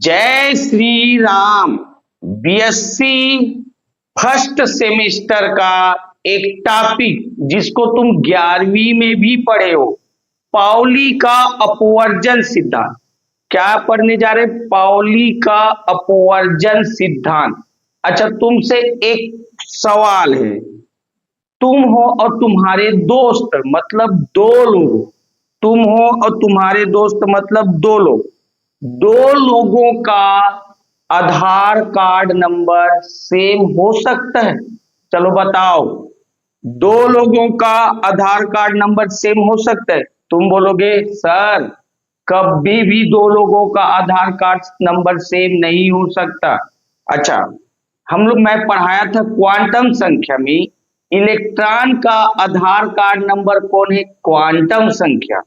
जय Shri Ram. BSc first semester का एक टॉपिक जिसको तुम 11वीं में भी पढ़े हो, पाउली का अपवर्जन सिद्धांत। क्या पढ़ने जा रहे? पाउली का अपवर्जन सिद्धांत। अच्छा, तुमसे एक सवाल है। तुम हो और तुम्हारे दोस्त मतलब दो लोग, तुम हो और तुम्हारे दोस्त मतलब दो लोग, दो लोगों का आधार कार्ड नंबर सेम हो सकता है? चलो बताओ, दो लोगों का आधार कार्ड नंबर सेम हो सकता है? तुम बोलोगे सर कभी भी दो लोगों का आधार कार्ड नंबर सेम नहीं हो सकता। अच्छा, मैं पढ़ाया था क्वांटम संख्या में, इलेक्ट्रॉन का आधार कार्ड नंबर कौन है? क्वांटम संख्या।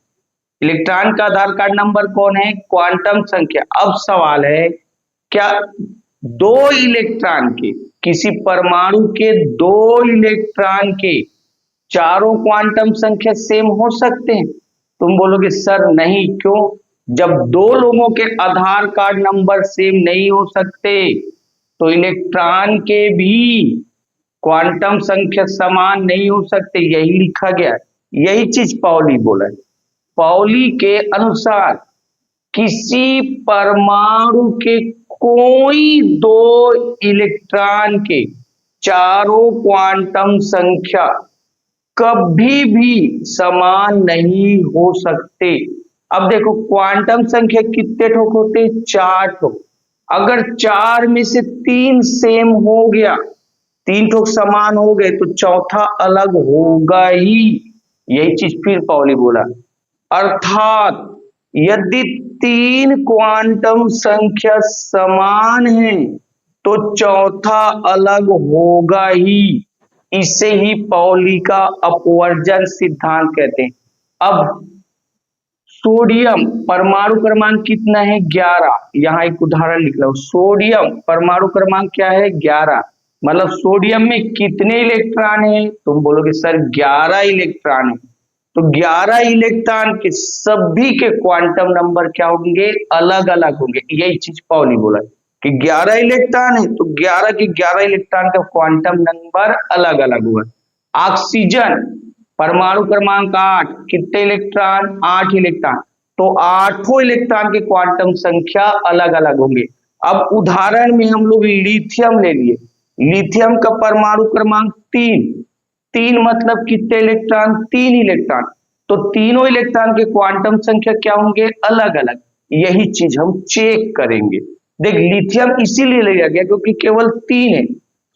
इलेक्ट्रॉन का आधार कार्ड नंबर कौन है? क्वांटम संख्या। अब सवाल है, क्या दो इलेक्ट्रॉन के, किसी परमाणु के दो इलेक्ट्रॉन के चारों क्वांटम संख्या सेम हो सकते हैं? तुम बोलोगे सर नहीं, क्यों? जब दो लोगों के आधार कार्ड नंबर सेम नहीं हो सकते तो इलेक्ट्रॉन के भी क्वांटम संख्या समान नहीं हो सकते, यही लिखा गया है। यही चीज पाउली बोला है। पाउली के अनुसार किसी परमाणु के कोई दो इलेक्ट्रॉन के चारों क्वांटम संख्या कभी भी समान नहीं हो सकते। अब देखो, क्वांटम संख्या कितने ठोक होते? 4 ठोक। अगर 4 में से 3 सेम हो गया, 3 ठोक समान हो गए, तो चौथा अलग होगा ही। यही चीज फिर पाउली बोला। अर्थात यदि 3 क्वांटम संख्या समान है तो चौथा अलग होगा ही। इसे ही पाउली का अपवर्जन सिद्धांत कहते हैं। अब सोडियम परमाणु क्रमांक कितना है? 11। यहां एक उदाहरण लिख लो। सोडियम परमाणु क्रमांक क्या है? 11। मतलब सोडियम में कितने इलेक्ट्रॉन है? तुम बोलोगे सर 11 इलेक्ट्रॉन है। तो 11 इलेक्ट्रॉन के सभी के क्वांटम नंबर क्या होंगे? अलग अलग होंगे। यही चीज पाउली बोला कि 11 इलेक्ट्रॉन है तो 11 के 11 इलेक्ट्रॉन का क्वांटम नंबर अलग अलग हुआ। ऑक्सीजन परमाणु क्रमांक 8, कितने इलेक्ट्रॉन? 8 इलेक्ट्रॉन। तो 8 इलेक्ट्रॉन के क्वांटम संख्या अलग अलग होंगे। अब उदाहरण में हम लोग लिथियम ले लिए। लिथियम का परमाणु क्रमांक 3, 3 मतलब कितने इलेक्ट्रॉन? 3 इलेक्ट्रॉन। तो तीनों इलेक्ट्रॉन के क्वांटम संख्या क्या होंगे? अलग अलग। यही चीज हम चेक करेंगे। देख, लिथियम इसीलिए लिया गया क्योंकि केवल 3 है।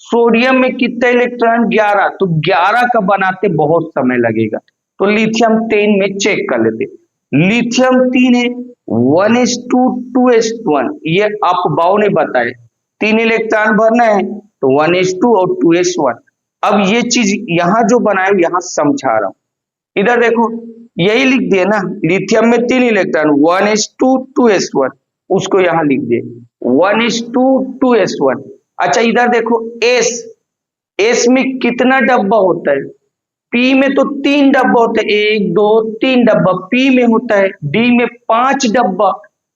सोडियम में कितने इलेक्ट्रॉन? 11। तो 11 का बनाते बहुत समय लगेगा, तो लिथियम 3 में चेक कर लेते। लिथियम 3 है, 1:2:1। ये आप बाव ने बताए 3 इलेक्ट्रॉन भरना है तो 1:2 और 2:1। अब ये चीज यहां जो बनाए यहां समझा रहा हूं। इधर देखो, यही लिख दिए ना, लिथियम में 3 इलेक्ट्रॉन 1:2:1, उसको यहां लिख दिए 1:2:1। अच्छा, इधर देखो एस, एस में कितना डब्बा होता है? पी में तो 3 डब्बा होता है, 1 2 3 डब्बा पी में होता है। डी में 5 डब्बा,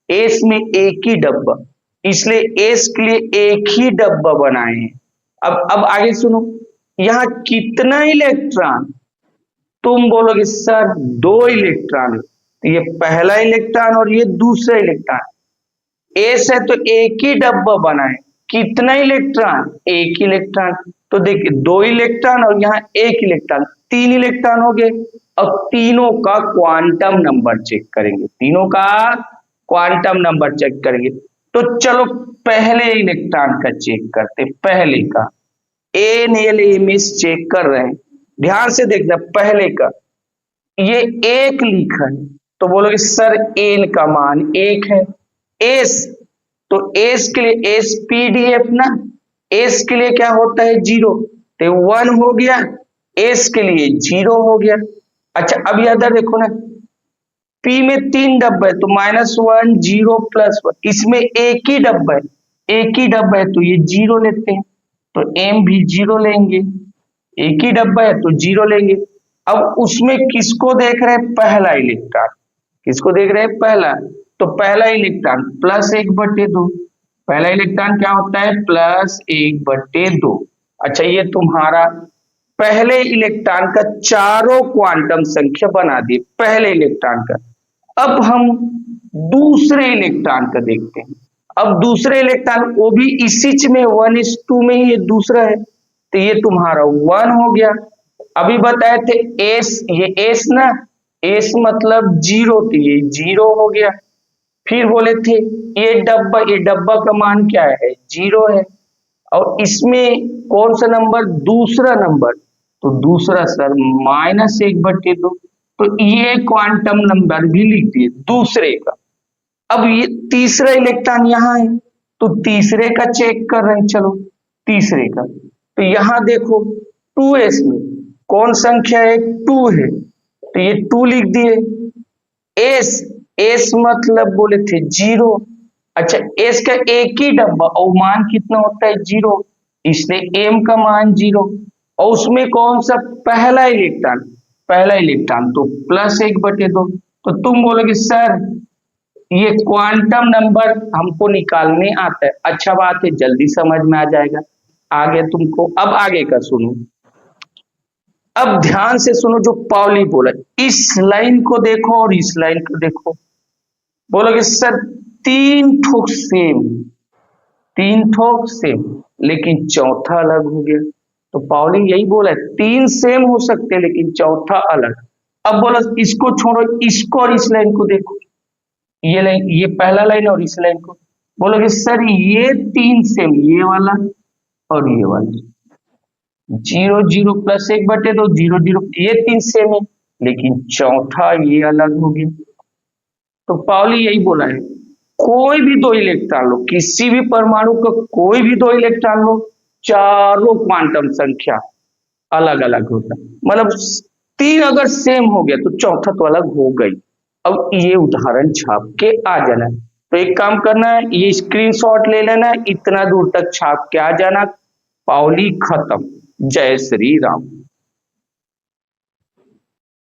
एस में 1 ही डब्बा, इसलिए एस के लिए 1 ही डब्बा बनाए हैं। अब आगे सुनो, यहां कितना इलेक्ट्रॉन? तुम बोलोगे सर 2 इलेक्ट्रॉन। तो ये पहला इलेक्ट्रॉन और ये दूसरा इलेक्ट्रॉन। एस है तो 1 ही डब्बा बनाए। कितना इलेक्ट्रॉन? 1 इलेक्ट्रॉन। तो देखिए 2 इलेक्ट्रॉन और यहाँ 1 इलेक्ट्रॉन, 3 इलेक्ट्रॉन हो गए। अब तीनों का क्वांटम नंबर चेक करेंगे, तीनों का क्वांटम नंबर चेक करेंगे। तो चलो पहले इलेक्ट्रॉन का चेक करते। पहले का NLMS चेक कर रहे हैं, ध्यान से देखना। पहले का ये 1 लिखा है तो बोलोगे सर एन का मान 1 है। एस, तो एस के लिए एस पीडीएफ ना, एस के लिए क्या होता है? 0, तो 1 हो गया, एस के लिए 0 हो गया। अच्छा, अब इधर देखो ना, पी में 3 डब्बा है तो -1 0 +1, इसमें 1 ही डब्बा है, 1 ही डब्बा है तो ये 0 लेते हैं, तो एम भी 0 लेंगे। 1 ही डब्बा है तो 0 लेंगे। अब उसमें किसको देख रहे हैं? पहला इलेक्ट्रॉन। किसको देख रहे हैं? पहला। तो पहला इलेक्ट्रॉन +1/2, पहला इलेक्ट्रॉन क्या होता है +1/2। अच्छा ये तुम्हारा पहले इलेक्ट्रॉन का चारों क्वांटम संख्या बना दिए पहले इलेक्ट्रॉन का। अब हम दूसरे इलेक्ट्रॉन का देखते हैं। अब दूसरे इलेक्ट्रॉन वो भी इसी च में 1:2 में ही ये दूसरा है, तो ये तुम्हारा 1 हो गया। अभी बताए थे एस, ये एस ना, एस मतलब 0, तो ये 0 हो गया। फिर बोले थे ये डब्बा का मान क्या है 0 है, और इसमें कौन सा नंबर दूसरा नंबर, तो दूसरा सर -1/2। तो ये क्वांटम नंबर भी लिख दिए दूसरे का। अब ये तीसरा इलेक्ट्रॉन यहाँ है, तो तीसरे का चेक कर रहे हैं, चलो तीसरे का। तो यहाँ देखो 2s में कौन संख्या है 2 है, तो ये 2 लिख दिए। एस, एस मतलब बोले थे 0। अच्छा एस का एक ही डब्बा और मान कितना होता है 0, इसलिए एम का मान 0। और उसमें कौन सा पहला इलेक्ट्रॉन, पहला इलेक्ट्रॉन तो +1/2। तो तुम बोलोगे सर ये क्वांटम नंबर हमको निकालने आता है। अच्छा बात है, जल्दी समझ में आ जाएगा। आगे तुमको, अब आगे का सुनो, अब ध्यान से सुनो जो पाउली बोला। इस लाइन को देखो और इस लाइन को देखो। बोलोगे सर 3 ठोक सेम, 3 ठोक सेम, लेकिन चौथा अलग हो गया। तो पाउली यही बोला है 3 सेम हो सकते हैं लेकिन चौथा अलग। अब बोला इसको छोड़ो, इसको और इस लाइन को देखो, ये लाइन, ये पहला लाइन और इस लाइन को। बोलोगे सर ये 3 सेम, ये वाला और ये वाला 0 0 +1/2 0 0, ये 3 सेम है लेकिन चौथा ये अलग हो गया। तो पाउली यही बोला है कोई भी 2 इलेक्ट्रॉन लो, किसी भी परमाणु का कोई भी 2 इलेक्ट्रॉन लो, चारों क्वांटम संख्या अलग अलग होता है। मतलब 3 अगर सेम हो गया तो चौथा तो अलग हो गई। अब ये उदाहरण छाप के आ जाना है। तो एक काम करना है, ये स्क्रीनशॉट ले लेना है, इतना दूर तक छाप के आ जाना। पाउली खत्म। जय श्री राम।